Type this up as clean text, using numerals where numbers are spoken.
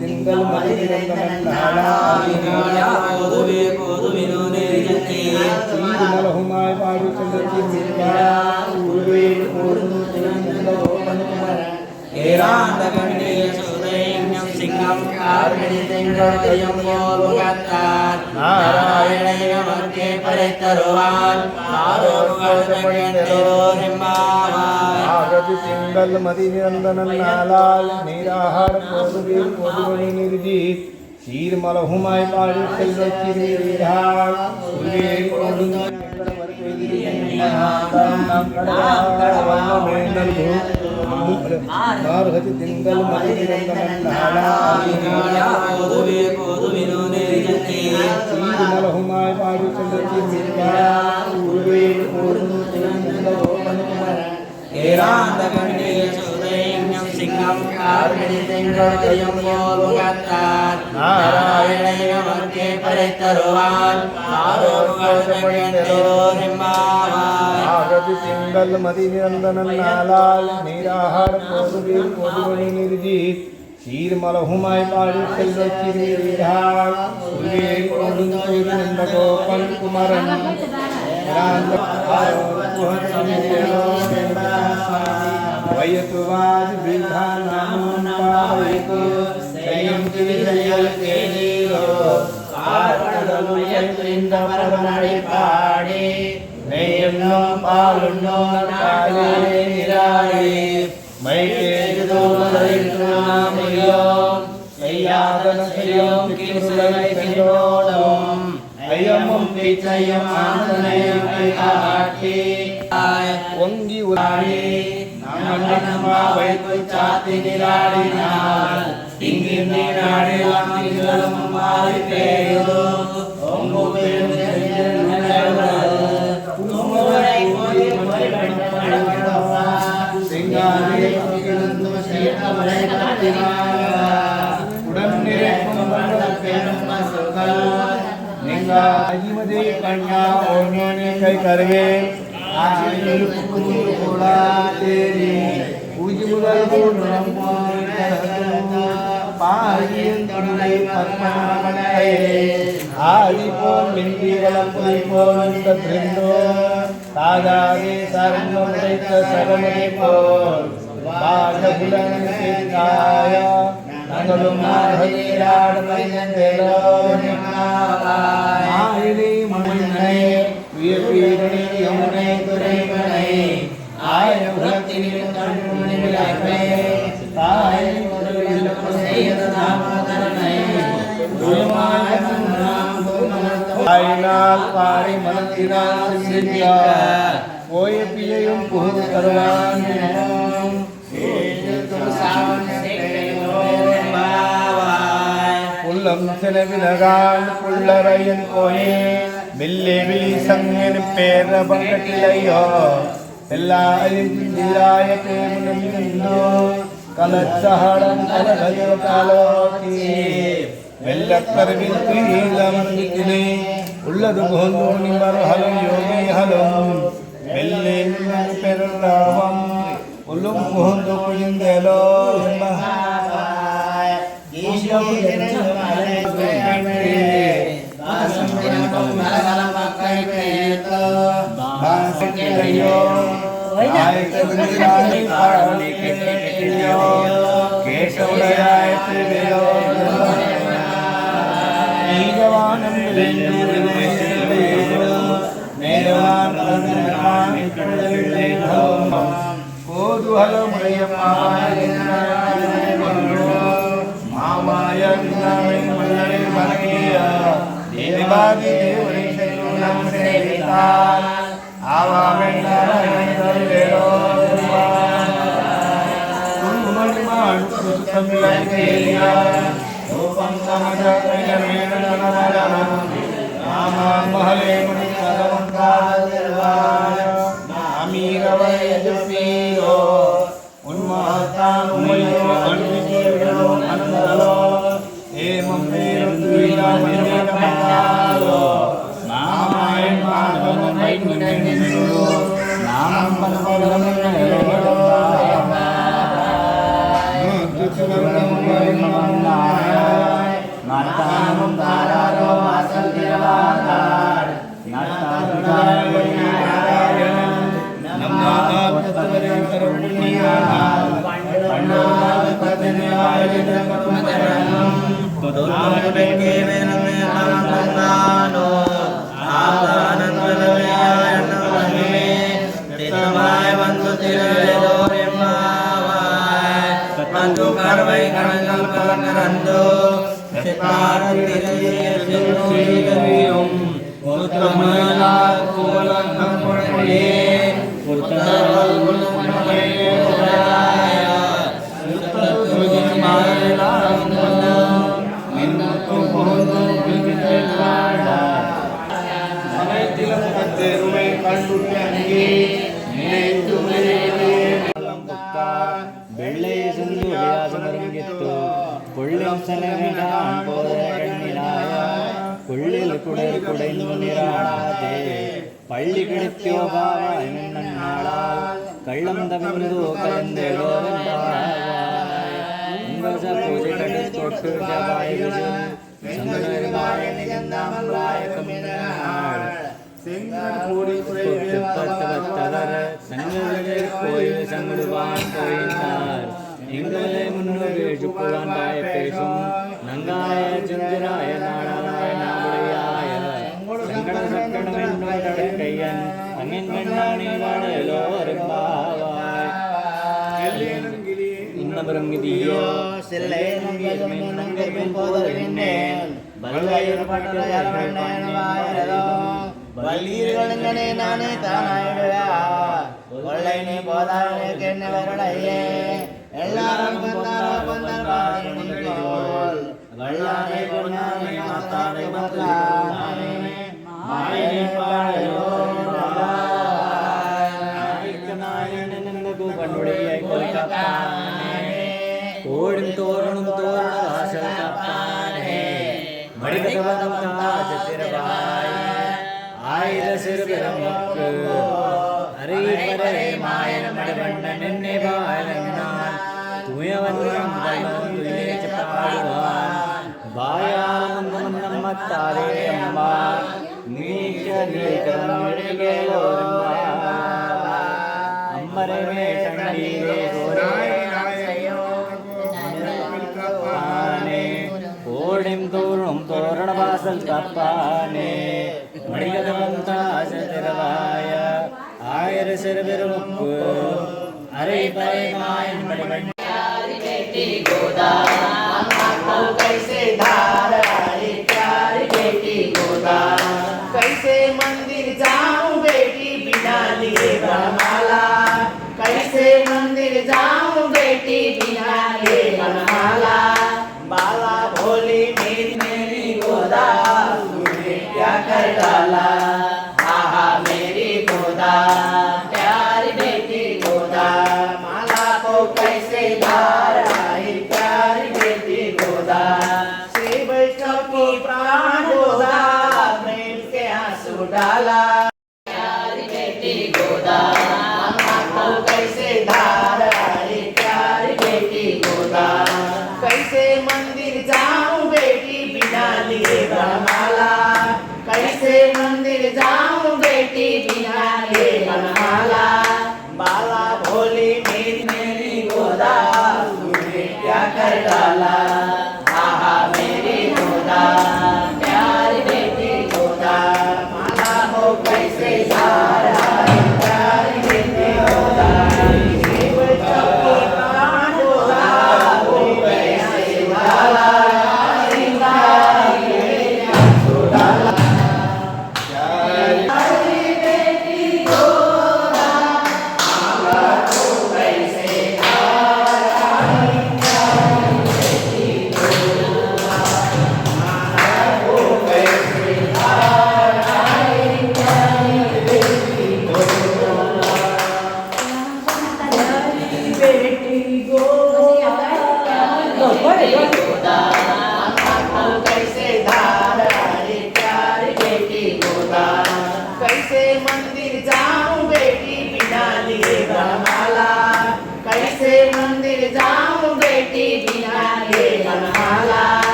திங்கள் மதி நிரந்தனன் நாளால் நீராகார போதுவில் பொதுவழி நிறுதி சீர்மலகுமாய் பாடி செல்வச் சிறுவீராள் திங்கள் மதி நிரந்தனன் நாளால் சீர்மலகுமாய் பாடி செல்வச் சிறுவீராள் திங்கள் மதி நிரந்தனன் நாளால் நீராகார போதுவில் பொதுவழி நிறுதி சீர்மலகுமாய் பாடி செல்வச் சிறுவீராள் கோபன் குமரன் வயதுவாதி விதானம் பாவைக்கு செய்யும் திருச்செயல் கேளீரோ ஆர்கடலுயர்ந்த பரமனை பாடி நெய்யுண்ணோம் பாலுண்ணோம் காலே நிராயே மைகேதுதோம் செய்யாதன செய்யோம் கிருசுலை சென்றோடும் ஐயமும் பிச்சையும் ஆந்தனையும் காட்டி ஒங்கி உராடி நம்மா வைத்து சாத்தி நிராடினார் இங்கு நீராடலாம் நீங்களும் மாறி பேரோ ஒங்கு பேரும் உடன் நிறைக்கும் அஜிமதே கண்ணா ஓனே கை கருவே பூஜி முதல் பாகியின் தொண்டை பத்மநாபனை ஆதி போல் மின்றி வளர்ப்பதை போல் திருந்தோ தாதாவே சர்வ உடைத்த சரமனை போல் பாகபுலன் செய்தாய நங்களும் நாகீராட மைந்தேலோ ஆயினி மண்ணை உயர்வீரணி யமுனை துறைவனை ஆயிர உலகத்தினில் கண்முனி விளக்கை தாய் ஒரு வில்லப்பு செய்த தாமோதரனை ஆயினால் பாறை மனத்தினால் சிந்தியார் ஓய பிழையும் புகுது தருவான் புல்லம் செலவினகான் புள்ளரையன் கோயே வில்லே விழி சங்கன் பேர பங்கட்டிலையோ எல்லா அழிந்திராய பேருந்தோ கலச்சஹடம் கலகஜ காலோகி வெள்ளக்கருவில் துயிலமர்ந்திலே உள்ளது போந்தோ நிமர் ஹலம் யோகி ஹலம் வெள்ளே பெருராவம் உள்ளும் போந்தோ குயிந்தேலோ நாம பள்ளி கிடைத்தோபாவாய் நன்னாளால் கள்ளம் தவிர்ந்து கலந்தேளோவென்றாவாய் உங்கச பூஜை கடல் தொட்டு ஜபாய் விஜயம் சங்கரமாய நிகந்தாமலாய கமினாள் செங்கல் கூடி பத்தவத்தவர சங்கரே கோயில் சங்குடுவான் கோயினார் எங்களை முன்னோடு சுக்குவான் பாய பேசும் நங்காய சந்திராய நாடாய நாமுடையாய சங்கட சக்கடம் என்னும் கடற்கையன் அங்கின் கண்ணாணி வாழலோரும்பாவாய் இன்னபுரம் கிதியோ செல்லேனும் நங்கர்மின் போதவின்னேன் பல்வாயூர் பட்டவாயரதோ வல்லீர்களே நானே தானாயிடுவா கொள்ளை நீ போதானே கென்னவர்களையே எல்லாரும் பந்தாரோல் வல்லானை பொன்னானை மாத்தானை மத்தானை மாயை பாழோ கண்ணுடைய கோடும் தோரணம் தோரண வாசல் காப்பானே மடிதவனம் தாஜத்திரவாய் ஆயிர சிறுபிரமுக்கு அரைப்பறை மாயன மடிவண்ணன் என்னை வாழன்னான் துயவன்னம் துயிலேச்சு பாடுவான் வாயாலம் நம்மத்தாரே அம்மா நீச்ச நீக்கரங்கேலோரும்பா அம்மரமே தண்ணீரே கோடும் தோறும் தோரண வாசல் காப்பானே மடிகதவந்தாசதிரவாய ஆயிர சிறுபெருமுக்கு அரை பரைமாயன் மடிவண்ண बेटी गोदा को कैसे धार आई प्यारी बेटी गोदा कैसे मंदिर जाऊं बेटी बिना लिए बनमाला कैसे मंदिर जाऊं बेटी बिना लिए बनमाला बाला भोली मेरी मेरी गोदा तूने क्या कर डाला आहा मेरी गोदा प्यारी बेटी गोदा माला को कैसे धार